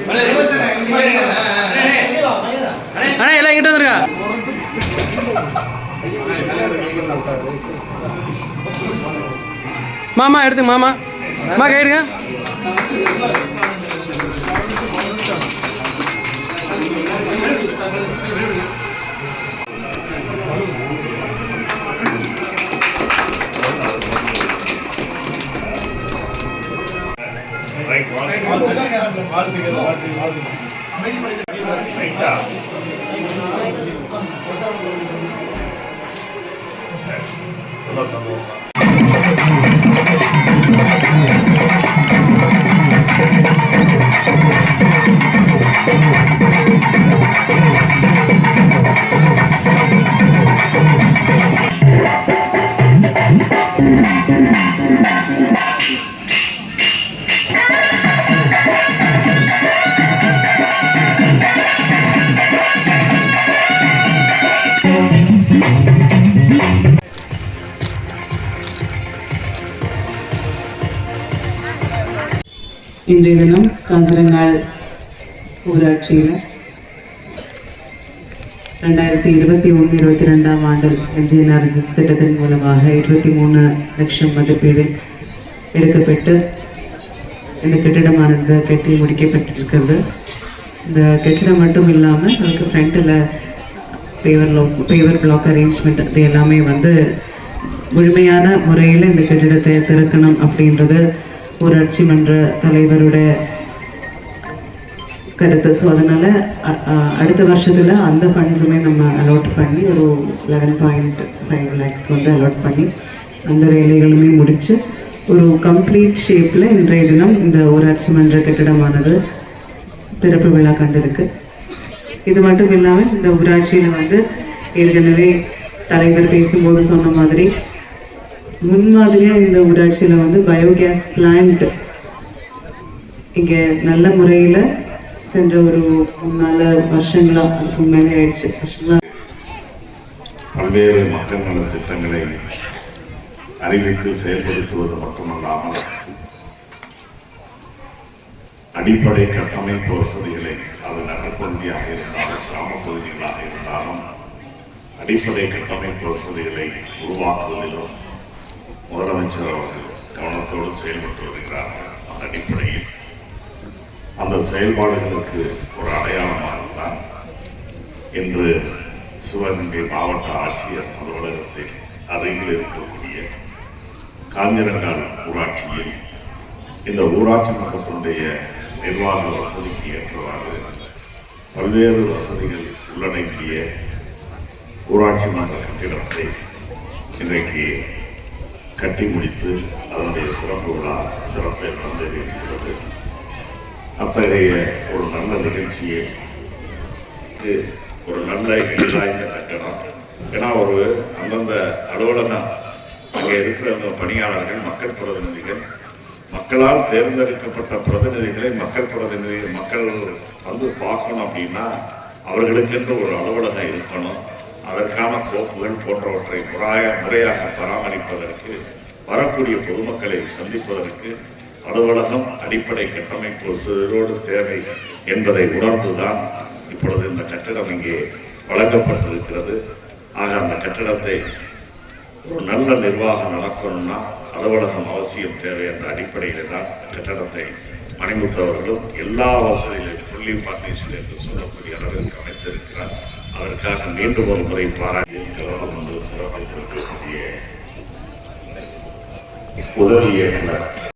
அண்ணா எல்லாம் எங்கிட்ட வந்துருக்கா மாமா எடுத்துங்க மாமா அம்மா கைடுங்க ரொம்ப சந்தோஷம். இன்றைய தினம் காஞ்சிரங்கால் ஊராட்சியில் 2021-22 ஆண்டில் எம்ஜிஎன்ஆர்ஜிஎஸ் திட்டத்தின் மூலமாக 23 லட்சம் மதிப்பீடு எடுக்கப்பட்டு இந்த கட்டிடமானது கட்டி முடிக்கப்பட்டிருக்கிறது. இந்த கட்டிடம் மட்டும் இல்லாமல் அதுக்கு ஃப்ரண்ட்டில் பேவர் பிளாக் அரேஞ்ச்மெண்ட் இது எல்லாமே முழுமையான முறையில் இந்த கட்டிடத்தை திறக்கணும் அப்படின்றது ஊராட்சி மன்ற தலைவருடைய கருத்து. ஸோ அதனால் அடுத்த வருஷத்தில் அந்த ஃபண்ட்ஸுமே நம்ம அலாட் பண்ணி ஒரு 11.5 lakhs அலாட் பண்ணி அந்த வேலைகளுமே முடித்து ஒரு கம்ப்ளீட் ஷேப்பில் இன்றைய தினம் இந்த ஊராட்சி மன்ற கட்டிடமானது திறப்பு விழா கண்டிருக்கு. இது மட்டும் இல்லாமல் இந்த ஊராட்சியில் ஏற்கனவே தலைவர் பேசும்போது சொன்ன மாதிரி முன்மாதிரியாக இந்த ஊராட்சியில் பயோகேஸ் பிளான்ட் இங்கே நல்ல முறையில் சென்ற ஒரு 3-4 வருஷங்களாக அதுக்கு மேலே ஆயிடுச்சு. பல்வேறு மக்கள் நல திட்டங்களை அறிவித்து செயல்படுத்துவது மட்டுமல்லாமல் அடிப்படை கட்டமைப்பு வசதிகளை அது நகர்ப்பகுதியாக இருந்தாலும் கிராம பகுதிகளாக இருந்தாலும் அடிப்படை கட்டமைப்பு வசதிகளை உருவாக்குவதிலும் முதலமைச்சர் அவர்கள் கவனத்தோடு செயல்பட்டு வருகிறார்கள். அந்த அடிப்படையில் அந்த செயல்பாடுகளுக்கு ஒரு அடையாளமாகத்தான் இன்று சிவகங்கை மாவட்ட ஆட்சியர் அலுவலகத்தில் அருகில் இருக்கக்கூடிய காஞ்சிரங்கால் ஊராட்சியில் இந்த ஊராட்சி மன்றத்தினுடைய நிர்வாக வசதிக்கு ஏற்றவாறு பல்வேறு வசதிகள் உள்ளடங்கிய ஊராட்சி மன்ற கட்டிடத்தை இன்றைக்கு கட்டி முடித்து அதனுடைய திறப்பு விழா சிறப்பை தந்திருக்கிறது. அத்தகைய ஒரு நல்ல நிகழ்ச்சியை ஒரு நல்ல எளிதாய்ந்த கட்டணம். ஏன்னா ஒரு அந்தந்த அலுவலகம் அங்கே இருக்கிற அந்த பணியாளர்கள் மக்கள் பிரதிநிதிகள் மக்களால் தேர்ந்தெடுக்கப்பட்ட பிரதிநிதிகளை மக்கள் பார்க்கணும் அப்படின்னா அவர்களுக்கென்று ஒரு அலுவலகம் இருக்கணும். அதற்கான கோப்புகள் போன்றவற்றை முறையாக பராமரிப்பதற்கு வரக்கூடிய பொதுமக்களை சந்திப்பதற்கு அலுவலகம் அடிப்படை கட்டமைப்பு வசதியோடு தேவை என்பதை உணர்ந்துதான் இப்பொழுது இந்த கட்டிடம் இங்கே வழங்கப்பட்டிருக்கிறது. ஆக அந்த கட்டிடத்தை ஒரு நல்ல நிர்வாகம் நடக்கணும்னா அலுவலகம் அவசியம் தேவை என்ற அடிப்படையில் தான் கட்டடத்தை மணிமுத்தவர்களும் எல்லா வசதிகளையும் ஃபுல்லி ஃபர்னிஷ்டு என்று சொல்லக்கூடிய அளவிற்கு அமைத்திருக்கிறார். அதற்காக மீண்டும் ஒரு முறை பாராட்டி சிறப்பித்திருக்கக்கூடிய உதவி இயக்குனர்